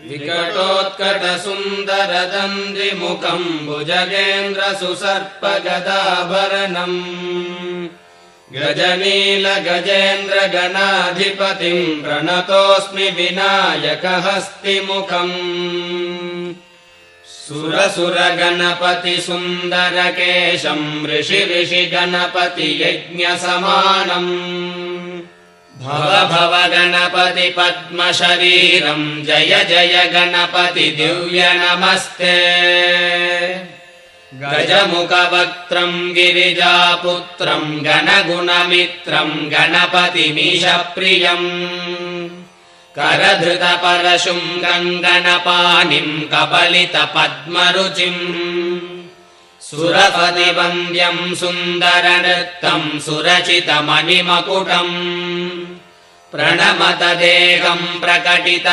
विकटोत्कटसुन्दरदन्दिमुखम् भुजगेन्द्रसुसर्पगदाभरणम् गजनीलगजेन्द्रगणाधिपतिम् प्रणतोऽस्मि विनायकहस्तिमुखम् सुरसुरगणपतिसुन्दरकेशम् ऋषिगणपतियज्ञसमानम् भव भव गणपति पद्मशरीरम् जय जय गणपति दिव्य नमस्ते गजमुखवक्त्रम् गिरिजापुत्रम् गणगुणमित्रम् गणपतिमीशप्रियम् करधृतपरशुम् गङ्गणपाणिम् कबलितपद्मरुचिम् सुरपतिवन्द्यम् सुन्दरनृत्तम् सुरचितमणिमकुटम् प्रणमत देहम् प्रकटित